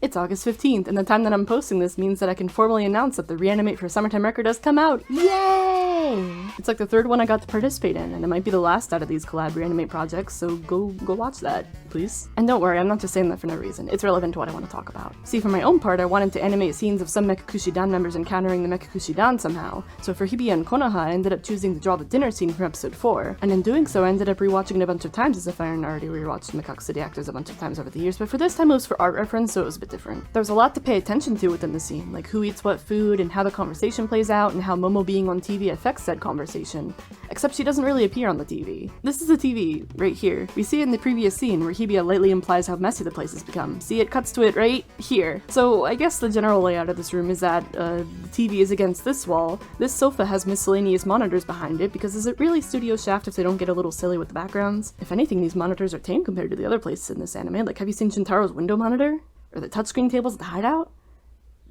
It's August 15th, and the time that I'm posting this means that I can formally announce that the Reanimate for Summertime record has come out. Yay! It's like the third one I got to participate in, and it might be the last out of these collab Reanimate projects, so go watch that, please. And don't worry, I'm not just saying that for no reason. It's relevant to what I want to talk about. See, for my own part, I wanted to animate scenes of some Mekakushidan members encountering the Mekakushidan somehow. So for Hibiya and Konoha, I ended up choosing to draw the dinner scene from episode 4, and in doing so I ended up rewatching it a bunch of times, as if I had already rewatched Mekaku City Actors a bunch of times over the years, but for this time it was for art reference, so it was a bit different. There was a lot to pay attention to within the scene, like who eats what food, and how the conversation plays out, and how Momo being on TV affects said conversation. Except she doesn't really appear on the TV. This is the TV, right here. We see it in the previous scene, where Hibiya lightly implies how messy the place has become. See, it cuts to it right here. So I guess the general layout of this room is that the TV is against this wall, this sofa has miscellaneous monitors behind it, because is it really Studio Shaft if they don't get a little silly with the backgrounds? If anything, these monitors are tame compared to the other places in this anime. Like, have you seen Shintaro's window monitor? Or the touchscreen tables at the hideout?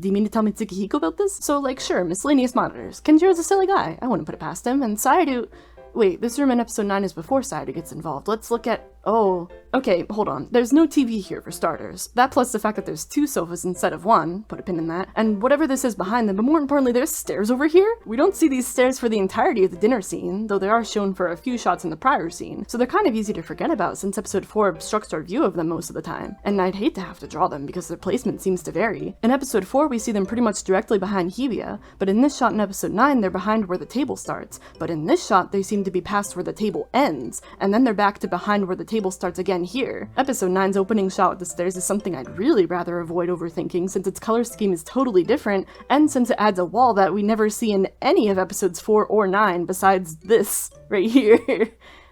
Do you mean to tell me Tsukihiko built this? So, like, sure, miscellaneous monitors. Kenjiro's a silly guy. I wouldn't put it past him. And Sayadu... Wait, this room in episode 9 is before Sayadu gets involved. Let's look at... Oh... Okay, hold on. There's no TV here, for starters. That plus the fact that there's 2 sofas instead of 1, put a pin in that, and whatever this is behind them, but more importantly, there's stairs over here? We don't see these stairs for the entirety of the dinner scene, though they are shown for a few shots in the prior scene, so they're kind of easy to forget about since episode 4 obstructs our view of them most of the time. And I'd hate to have to draw them because their placement seems to vary. In episode 4, we see them pretty much directly behind Hibiya, but in this shot in episode 9, they're behind where the table starts, but in this shot, they seem to be past where the table ends, and then they're back to behind where the table starts again here. Episode 9's opening shot with the stairs is something I'd really rather avoid overthinking since its color scheme is totally different, and since it adds a wall that we never see in any of episodes 4 or 9 besides this right here.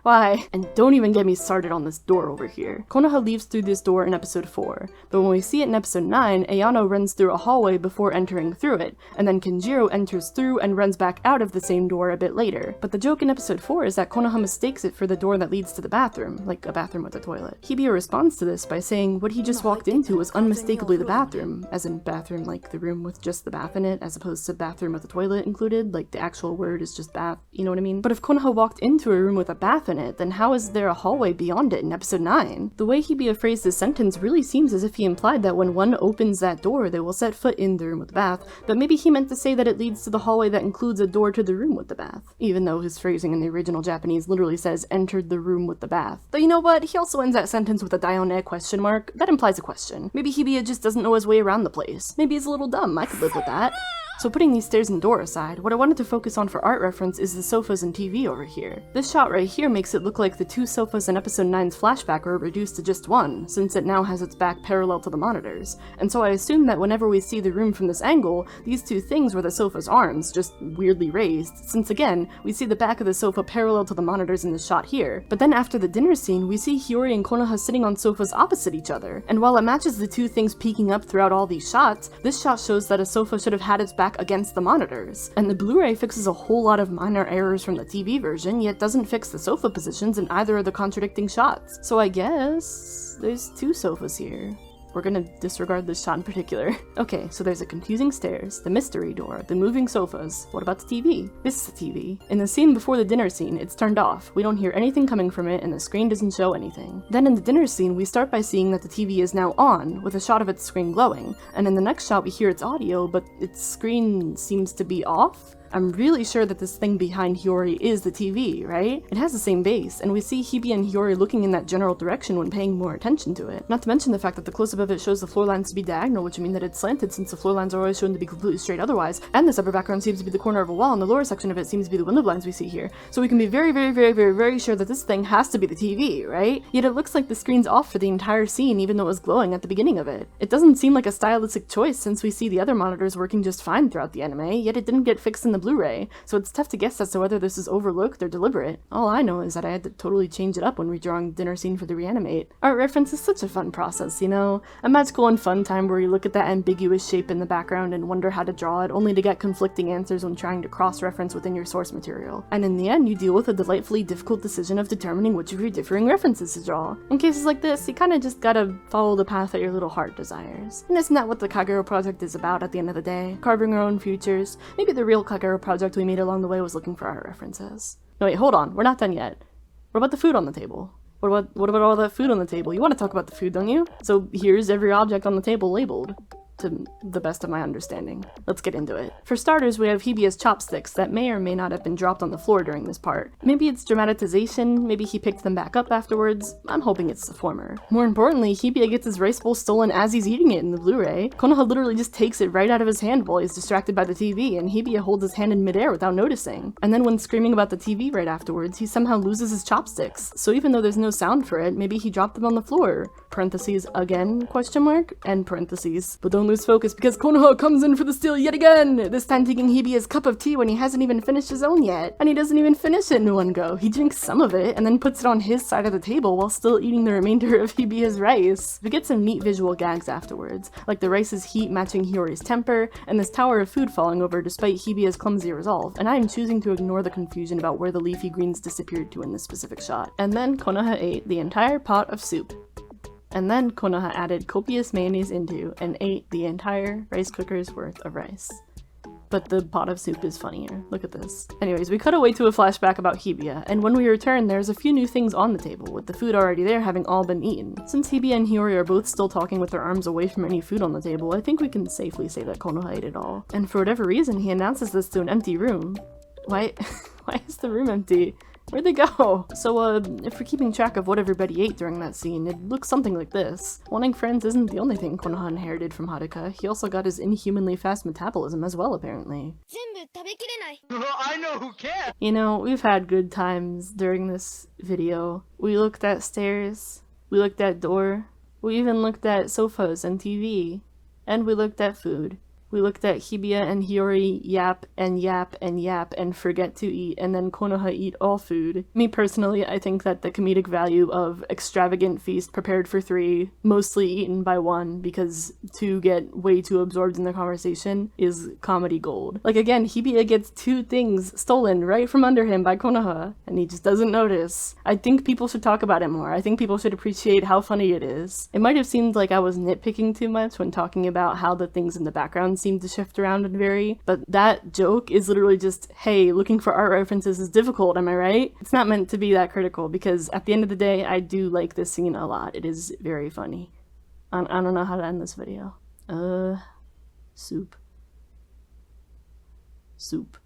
Why? And don't even get me started on this door over here. Konoha leaves through this door in episode 4, but when we see it in episode 9, Ayano runs through a hallway before entering through it, and then Kenjiro enters through and runs back out of the same door a bit later. But the joke in episode 4 is that Konoha mistakes it for the door that leads to the bathroom, like a bathroom with a toilet. Hibiya responds to this by saying what he just walked into was unmistakably the bathroom, as in bathroom like the room with just the bath in it, as opposed to bathroom with a toilet included, like the actual word is just bath, you know what I mean? But if Konoha walked into a room with a bath in it, then how is there a hallway beyond it in episode 9? The way Hibiya phrased this sentence really seems as if he implied that when one opens that door, they will set foot in the room with the bath, but maybe he meant to say that it leads to the hallway that includes a door to the room with the bath, even though his phrasing in the original Japanese literally says entered the room with the bath. But you know what? He also ends that sentence with a Dione question mark. That implies a question. Maybe Hibiya just doesn't know his way around the place. Maybe he's a little dumb. I could live with that. So putting these stairs and door aside, what I wanted to focus on for art reference is the sofas and TV over here. This shot right here makes it look like the 2 sofas in episode 9's flashback are reduced to just 1, since it now has its back parallel to the monitors. And so I assume that whenever we see the room from this angle, these 2 things were the sofa's arms, just weirdly raised, since again, we see the back of the sofa parallel to the monitors in this shot here. But then after the dinner scene, we see Hiyori and Konoha sitting on sofas opposite each other. And while it matches the 2 things peeking up throughout all these shots, this shot shows that a sofa should have had its back against the monitors. And the Blu-ray fixes a whole lot of minor errors from the TV version, yet doesn't fix the sofa positions in either of the contradicting shots. So I guess there's 2 sofas here. We're gonna disregard this shot in particular. Okay, so there's the confusing stairs, the mystery door, the moving sofas. What about the TV? This is the TV. In the scene before the dinner scene, it's turned off. We don't hear anything coming from it, and the screen doesn't show anything. Then in the dinner scene, we start by seeing that the TV is now on, with a shot of its screen glowing. And in the next shot, we hear its audio, but its screen seems to be off? I'm really sure that this thing behind Hiyori is the TV, right? It has the same base, and we see Hibiya and Hiyori looking in that general direction when paying more attention to it. Not to mention the fact that the close-up of it shows the floor lines to be diagonal, which would mean that it's slanted since the floor lines are always shown to be completely straight otherwise, and this upper background seems to be the corner of a wall, and the lower section of it seems to be the window blinds we see here. So we can be very sure that this thing has to be the TV, right? Yet it looks like the screen's off for the entire scene even though it was glowing at the beginning of it. It doesn't seem like a stylistic choice since we see the other monitors working just fine throughout the anime, yet it didn't get fixed in the Blu-ray, so it's tough to guess as to whether this is overlooked or deliberate. All I know is that I had to totally change it up when redrawing the dinner scene for the Reanimate. Art reference is such a fun process, you know? A magical and fun time where you look at that ambiguous shape in the background and wonder how to draw it, only to get conflicting answers when trying to cross-reference within your source material. And in the end, you deal with a delightfully difficult decision of determining which of your differing references to draw. In cases like this, you kinda just gotta follow the path that your little heart desires. And isn't that what the Kagero project is about at the end of the day? Carving our own futures? Maybe the real Kagero project we made along the way was looking for art references. No wait, hold on, we're not done yet. What about the food on the table? What about all that food on the table? You want to talk about the food, don't you? So here's every object on the table labeled, to the best of my understanding. Let's get into it. For starters, we have Hibiya's chopsticks that may or may not have been dropped on the floor during this part. Maybe it's dramatization, maybe he picked them back up afterwards. I'm hoping it's the former. More importantly, Hibiya gets his rice bowl stolen as he's eating it in the Blu-ray. Konoha literally just takes it right out of his hand while he's distracted by the TV, and Hibiya holds his hand in midair without noticing. And then when screaming about the TV right afterwards, he somehow loses his chopsticks. So even though there's no sound for it, maybe he dropped them on the floor. Parentheses again, question mark, end parentheses. But don't lose focus because Konoha comes in for the steal yet again! This time taking Hibiya's cup of tea when he hasn't even finished his own yet. And he doesn't even finish it in one go. He drinks some of it and then puts it on his side of the table while still eating the remainder of Hibiya's rice. We get some neat visual gags afterwards, like the rice's heat matching Hiyori's temper, and this tower of food falling over despite Hibiya's clumsy resolve, and I am choosing to ignore the confusion about where the leafy greens disappeared to in this specific shot. And then Konoha ate the entire pot of soup. And then Konoha added copious mayonnaise into and ate the entire rice cooker's worth of rice. But the pot of soup is funnier. Look at this. Anyways, we cut away to a flashback about Hibiya, and when we return, there's a few new things on the table, with the food already there having all been eaten. Since Hibiya and Hiyori are both still talking with their arms away from any food on the table, I think we can safely say that Konoha ate it all. And for whatever reason, he announces this to an empty room. Why is the room empty? Where'd they go? So, if we're keeping track of what everybody ate during that scene, it looks something like this. Wanting friends isn't the only thing Konoha inherited from Haruka. He also got his inhumanly fast metabolism as well, apparently. I know who can! You know, we've had good times during this video. We looked at stairs, we looked at door, we even looked at sofas and TV, and we looked at food. We looked at Hibiya and Hiyori yap and yap and yap and forget to eat, and then Konoha eat all food. Me personally, I think that the comedic value of extravagant feast prepared for 3, mostly eaten by 1 because 2 get way too absorbed in the conversation, is comedy gold. Like again, Hibiya gets 2 things stolen right from under him by Konoha, and he just doesn't notice. I think people should talk about it more. I think people should appreciate how funny it is. It might have seemed like I was nitpicking too much when talking about how the things in the background seem to shift around and vary, but that joke is literally just, hey, looking for art references is difficult, am I right? It's not meant to be that critical, because at the end of the day, I do like this scene a lot. It is very funny. I don't know how to end this video. Soup. Soup.